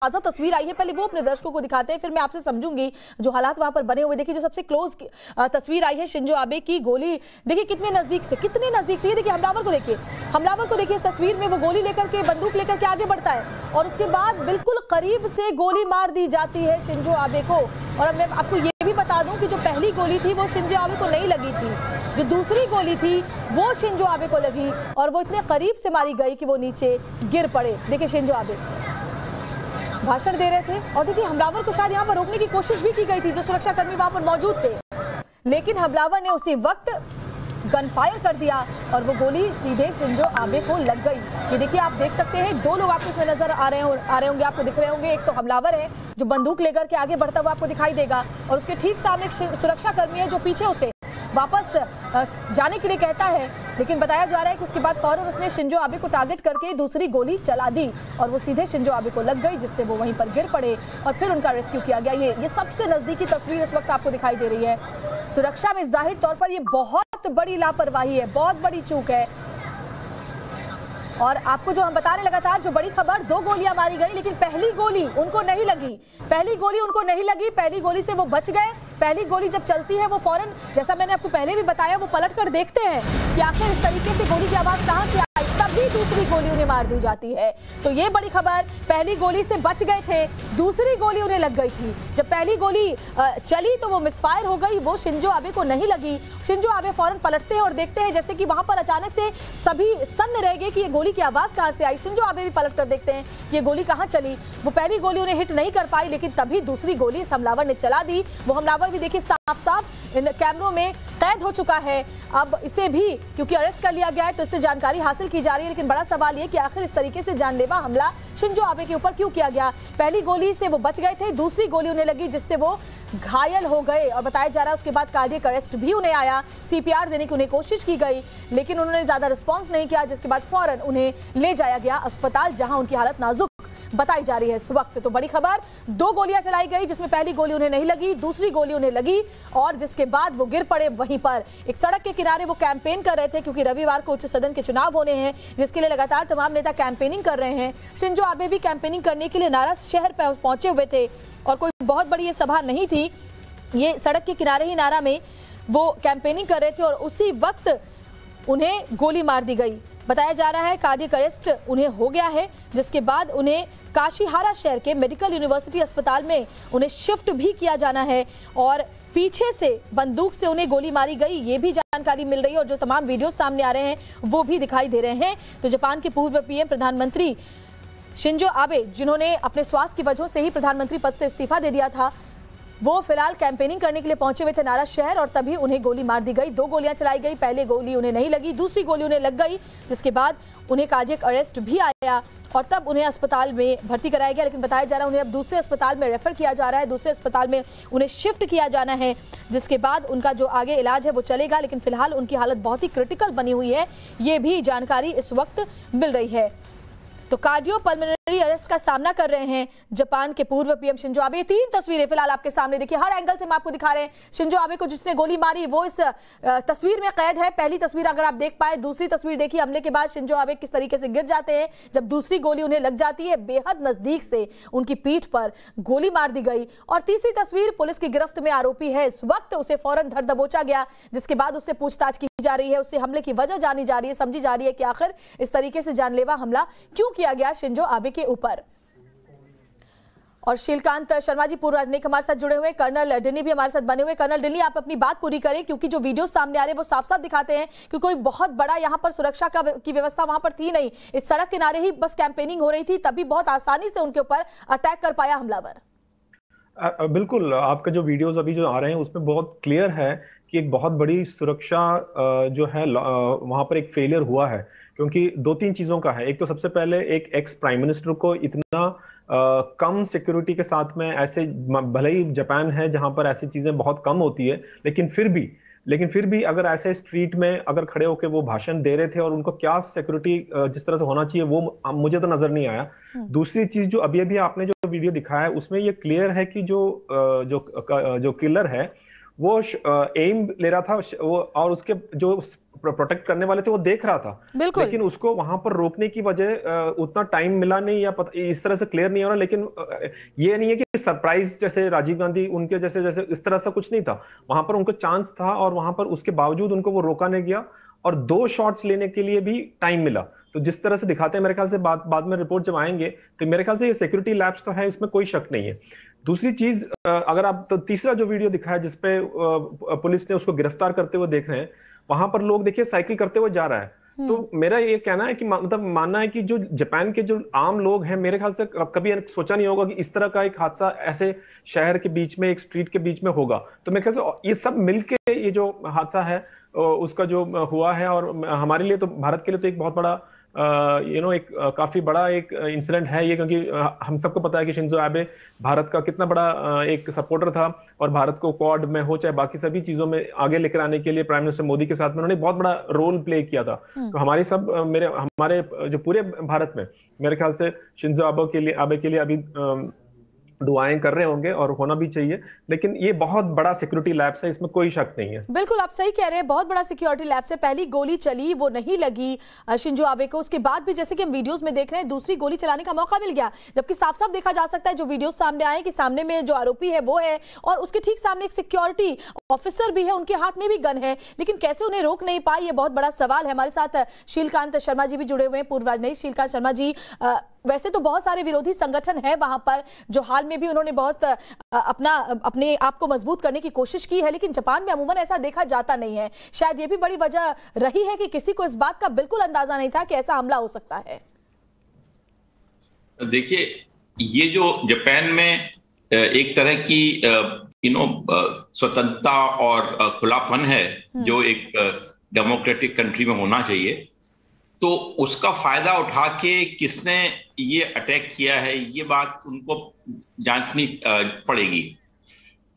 ताजा तस्वीर आई है, पहले वो अपने दर्शकों को दिखाते हैं, फिर मैं आपसे समझूंगी जो हालात वहां पर बने हुए। देखिए जो सबसे क्लोज तस्वीर आई है शिंजो आबे की, गोली देखिए कितने नजदीक से, ये देखिए हमलावर को देखिए इस तस्वीर में, वो गोली लेकर के, बंदूक लेकर के आगे बढ़ता है और उसके बाद बिल्कुल करीब से गोली मार दी जाती है शिंजो आबे को। और मैं आपको ये भी बता दूं कि जो पहली गोली थी वो शिंजो आबे को नहीं लगी थी, जो दूसरी गोली थी वो शिंजो आबे को लगी और वो इतने करीब से मारी गई कि वो नीचे गिर पड़े। देखिए शिंजो आबे भाषण दे रहे थे और देखिए हमलावर को शायद यहाँ पर रोकने की कोशिश भी की गई थी, जो सुरक्षा कर्मी वहां पर मौजूद थे, लेकिन हमलावर ने उसी वक्त गन फायर कर दिया और वो गोली सीधे शिंजो आबे को लग गई। ये देखिए आप देख सकते हैं, दो लोग आपको इसमें नजर आ रहे होंगे, आपको दिख रहे होंगे। एक तो हमलावर है जो बंदूक लेकर के आगे बढ़ता हुआ आपको दिखाई देगा और उसके ठीक सामने एक सुरक्षा कर्मी है जो पीछे उसे वापस जाने के लिए कहता है, लेकिन बताया जा रहा है कि उसके बाद फौरन उसने शिंजो आबे को टारगेट करके दूसरी गोली चला दी और वो सीधे शिंजो आबे को लग गई, जिससे वो वहीं पर गिर पड़े और फिर उनका रेस्क्यू किया गया। ये सबसे नजदीकी तस्वीर इस वक्त आपको दिखाई दे रही है। सुरक्षा में जाहिर तौर पर ये बहुत बड़ी लापरवाही है, बहुत बड़ी चूक है। और आपको जो हम बता रहे लगातार, जो बड़ी खबर, 2 गोलियां मारी गई लेकिन पहली गोली उनको नहीं लगी, पहली गोली से वो बच गए। पहली गोली जब चलती है वो फौरन, जैसा मैंने आपको पहले भी बताया, वो पलट कर देखते हैं कि आखिर इस तरीके से गोली की आवाज कहां से आई, तभी दूसरी गोली उन्हें मार दी जाती है। तो ये बड़ी खबर, पहली गोली से बच गए थे, दूसरी गोली उन्हें लग गई थी। जब पहली गोली चली तो वो मिसफायर हो गई, वो शिंजो आबे को नहीं लगी। शिंजो आबे फौरन पलटते हैं और देखते हैं जैसे कि वहां पर अचानक से सभी सन्न रह गए कि ये गोली की आवाज कहां से आई। शिंजो आबे भी पलट कर देखते हैं कि ये गोली कहां चली। वो पहली गोली उन्हें हिट नहीं कर पाई, लेकिन तभी दूसरी गोली इस हमलावर ने चला दी। वो हमलावर भी देखिए साफ इन कैमरों में कैद हो चुका है। अब इसे भी क्योंकि अरेस्ट कर लिया गया है तो इससे जानकारी हासिल की जा रही है, लेकिन बड़ा सवाल ये कि आखिर इस तरीके से जानलेवा हमला शिंजो आबे के ऊपर क्यों किया गया। पहली गोली से वो बच गए थे, दूसरी गोली उन्हें लगी जिससे वो घायल हो गए और बताया जा रहा है उसके बाद कार्डियक अरेस्ट भी उन्हें आया। सीपीआर देने की उन्हें कोशिश की गई लेकिन उन्होंने ज्यादा रिस्पॉन्स नहीं किया, जिसके बाद फौरन उन्हें ले जाया गया अस्पताल, जहां उनकी हालत नाजुक बताई जा रही है इस वक्त। तो बड़ी खबर, 2 गोलियां चलाई गई जिसमें पहली गोली उन्हें नहीं लगी, दूसरी गोली उन्हें लगी और जिसके बाद वो गिर पड़े। वहीं पर एक सड़क के किनारे वो कैंपेन कर रहे थे क्योंकि रविवार को उच्च सदन के चुनाव होने हैं, जिसके लिए लगातार तमाम नेता कैंपेनिंग कर रहे हैं। शिंजो आबे भी कैंपेनिंग करने के लिए नारा शहर पहुंचे हुए थे और कोई बहुत बड़ी ये सभा नहीं थी, ये सड़क के किनारे ही नारा में वो कैंपेनिंग कर रहे थे और उसी वक्त उन्हें गोली मार दी गई। बताया जा रहा है कार्डियक अरेस्ट उन्हें हो गया है, जिसके बाद उन्हें काशीहारा शहर के मेडिकल यूनिवर्सिटी अस्पताल में उन्हें शिफ्ट भी किया जाना है और पीछे से बंदूक से उन्हें गोली मारी गई, ये भी जानकारी मिल रही है और जो तमाम वीडियो सामने आ रहे हैं वो भी दिखाई दे रहे हैं। तो जापान के पूर्व पीएम प्रधानमंत्री शिंजो आबे, जिन्होंने अपने स्वास्थ्य की वजह से ही प्रधानमंत्री पद से इस्तीफा दे दिया था, वो फिलहाल कैंपेनिंग करने के लिए पहुंचे हुए थे नारा शहर और तभी उन्हें गोली मार दी गई। 2 गोलियां चलाई गई, पहले गोली उन्हें नहीं लगी, दूसरी गोली उन्हें लग गई, जिसके बाद उन्हें कार्डियक अरेस्ट भी आया और तब उन्हें अस्पताल में भर्ती कराया गया। लेकिन बताया जा रहा है उन्हें अब दूसरे अस्पताल में रेफर किया जा रहा है, दूसरे अस्पताल में उन्हें शिफ्ट किया जाना है, जिसके बाद उनका जो आगे इलाज है वो चलेगा। लेकिन फिलहाल उनकी हालत बहुत ही क्रिटिकल बनी हुई है, ये भी जानकारी इस वक्त मिल रही है। तो कार्डियोपल्मोनरी अरेस्ट का सामना कर रहे हैं जापान के पूर्व पीएम शिंजो आबे। 3 तस्वीरें फिलहाल आपके सामने देखिए, हर एंगल से हम आपको दिखा रहे हैं। शिंजो आबे को जिसने गोली मारी वो इस तस्वीर में कैद है। पहली तस्वीर अगर आप देख पाए, दूसरी तस्वीर देखिए हमले के बाद शिंजो आबे किस तरीके से गिर जाते हैं जब दूसरी गोली उन्हें लग जाती है, बेहद नजदीक से उनकी पीठ पर गोली मार दी गई। और तीसरी तस्वीर, पुलिस की गिरफ्त में आरोपी है इस वक्त, उसे फौरन धर दबोचा गया, जिसके बाद उससे पूछताछ की जा रही है, उससे हमले की वजह जानी जा रही है, समझी जा रही है कि आखिर इस तरीके से जानलेवा हमला क्यों किया गया शिंजो आबे के ऊपर। और शीलकांत शर्मा जी पूर्व राजनयिक हमारे साथ जुड़े हुए, कर्नल डिनी भी हमारे साथ बने हुए। कर्नल डिनी, आप अपनी बात पूरी करें क्योंकि जो वीडियो सामने आ रहे हैं वो साफ साफ दिखाते हैं कि कोई बहुत बड़ा यहाँ पर सुरक्षा की व्यवस्था वहां पर थी नहीं, इस सड़क किनारे ही बस कैंपेनिंग हो रही थी, तभी बहुत आसानी से उनके ऊपर अटैक कर पाया हमलावर। बिल्कुल, आपका जो वीडियोस अभी जो आ रहे हैं उसमें बहुत क्लियर है कि एक बहुत बड़ी सुरक्षा जो है वहां पर एक फेलियर हुआ है, क्योंकि 2-3 चीजों का है। एक तो सबसे पहले एक एक्स प्राइम मिनिस्टर को इतना कम सिक्योरिटी के साथ में, ऐसे भले ही जापान है जहां पर ऐसी चीजें बहुत कम होती है, लेकिन फिर भी अगर ऐसे स्ट्रीट में अगर खड़े होकर वो भाषण दे रहे थे और उनको क्या सिक्योरिटी जिस तरह से होना चाहिए वो मुझे तो नजर नहीं आया। दूसरी चीज जो अभी आपने जो वीडियो दिखाया है उसमें ये क्लियर है कि जो किलर है वो एम ले रहा था वो, और उसके जो प्रोटेक्ट करने वाले थे वो देख रहा था, लेकिन उसको वहां पर रोकने की वजह उतना टाइम मिला नहीं, या इस तरह से क्लियर नहीं हो रहा। लेकिन ये नहीं है कि सरप्राइज जैसे राजीव गांधी उनके जैसे जैसे इस तरह से कुछ नहीं था, वहां पर उनको चांस था और वहां पर उसके बावजूद उनको वो रोका नहीं गया, और 2 शॉट्स लेने के लिए भी टाइम मिला। तो जिस तरह से दिखाते हैं, मेरे ख्याल से बाद में रिपोर्ट जब आएंगे तो मेरे ख्याल से ये सिक्योरिटी लैप्स तो है, इसमें कोई शक नहीं है। दूसरी चीज, अगर आप तो तीसरा जो वीडियो दिखाया जिसपे पुलिस ने उसको गिरफ्तार करते हुए देख रहे हैं, वहां पर लोग देखिए साइकिल करते हुए जा रहा है। तो मेरा ये कहना है कि मतलब मानना है कि जो जापान के जो आम लोग हैं, मेरे ख्याल से कभी सोचा नहीं होगा कि इस तरह का एक हादसा ऐसे शहर के बीच में, एक स्ट्रीट के बीच में होगा। तो मेरे ख्याल से ये सब मिलके ये जो हादसा है उसका जो हुआ है, और हमारे लिए तो, भारत के लिए तो एक बहुत बड़ा एक काफी बड़ा एक इंसिडेंट है ये, क्योंकि हम सबको पता है कि शिंजो आबे भारत का कितना बड़ा एक सपोर्टर था, और भारत को क्वाड में हो चाहे बाकी सभी चीजों में आगे लेकर आने के लिए प्राइम मिनिस्टर मोदी के साथ में उन्होंने बहुत बड़ा रोल प्ले किया था। तो हमारे जो पूरे भारत में मेरे ख्याल से शिंजो आबे के लिए अभी दुआएं कर रहे होंगे, और होना भी चाहिए। लेकिन ये बहुत बड़ा सिक्योरिटी लैप्स है, इसमें कोई शक नहीं है। बिल्कुल आप सही कह रहे हैं, बहुत बड़ा सिक्योरिटी लैप्स है। पहली गोली चली, वो नहीं लगी शिंजो आबे को, उसके बाद भी जैसे कि हम वीडियोस में देख रहे हैं दूसरी गोली चलाने का मौका मिल गया, जबकि साफ साफ देखा जा सकता है जो वीडियोस सामने आए कि सामने में जो आरोपी है वो है, और उसके ठीक सामने एक सिक्योरिटी ऑफिसर भी है, उनके हाथ में भी गन है, लेकिन कैसे उन्हें रोक नहीं पाए, ये बहुत बड़ा सवाल है। हमारे साथ शीलकांत शर्मा जी भी जुड़े हुए हैं, पूर्व राजनयिक। शीलकांत शर्मा जी, वैसे तो बहुत सारे विरोधी संगठन है वहां पर, जो हाल में भी उन्होंने बहुत अपने आप को मजबूत करने की कोशिश की है, लेकिन जापान में अमूमन ऐसा देखा जाता नहीं है। शायद ये भी बड़ी वजह रही है कि किसी को इस बात का बिल्कुल अंदाजा नहीं था कि ऐसा हमला हो सकता है। देखिए, ये जो जापान में एक तरह की स्वतंत्रता और खुलापन है जो एक डेमोक्रेटिक कंट्री में होना चाहिए, तो उसका फायदा उठा के किसने ये अटैक किया है, ये बात उनको जांचनी पड़ेगी।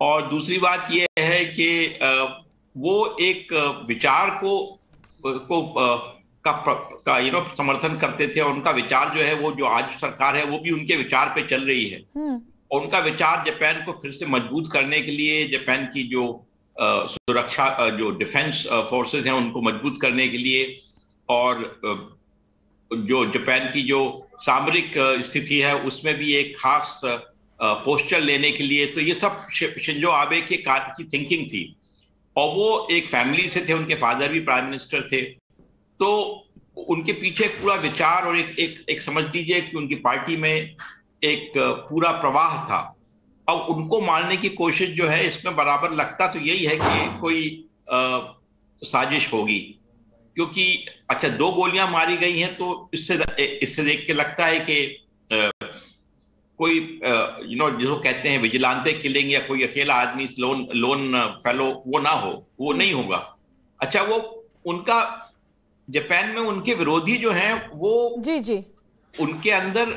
और दूसरी बात ये है कि वो एक विचार का समर्थन करते थे, और उनका विचार जो है, वो जो आज सरकार है वो भी उनके विचार पे चल रही है, और उनका विचार जापान को फिर से मजबूत करने के लिए, जापान की जो सुरक्षा जो डिफेंस फोर्सेस हैं उनको मजबूत करने के लिए, और जो जापान की जो सामरिक स्थिति है उसमें भी एक खास पोस्चर लेने के लिए, तो ये सब शिंजो आबे की थिंकिंग थी। और वो एक फैमिली से थे, उनके फादर भी प्राइम मिनिस्टर थे, तो उनके पीछे एक पूरा विचार और एक समझ लीजिए कि उनकी पार्टी में एक पूरा प्रवाह था। अब उनको मारने की कोशिश जो है, इसमें बराबर लगता तो यही है कि कोई साजिश होगी, क्योंकि अच्छा 2 गोलियां मारी गई हैं, तो इससे देख के लगता है कि कोई जिसको कहते हैं विजिलांते किलिंग, या कोई अकेला आदमी लोन फेलो वो ना हो, वो नहीं होगा। अच्छा, वो उनका जापान में उनके विरोधी जो हैं वो जी उनके अंदर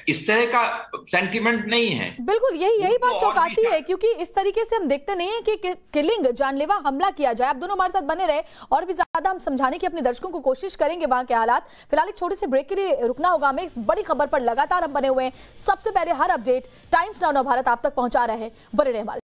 इस तरह का सेंटिमेंट नहीं है। बिल्कुल यही बात चौंकाती है, क्योंकि इस तरीके से हम देखते नहीं है कि किलिंग, जानलेवा हमला किया जाए। आप दोनों हमारे साथ बने रहे, और भी ज्यादा हम समझाने की अपने दर्शकों को कोशिश करेंगे वहां के हालात। फिलहाल एक छोटे से ब्रेक के लिए रुकना होगा हमें। इस बड़ी खबर पर लगातार हम बने हुए हैं, सबसे पहले हर अपडेट टाइम्स नाउ भारत आप तक पहुंचा रहे हैं, बने रहे हमारे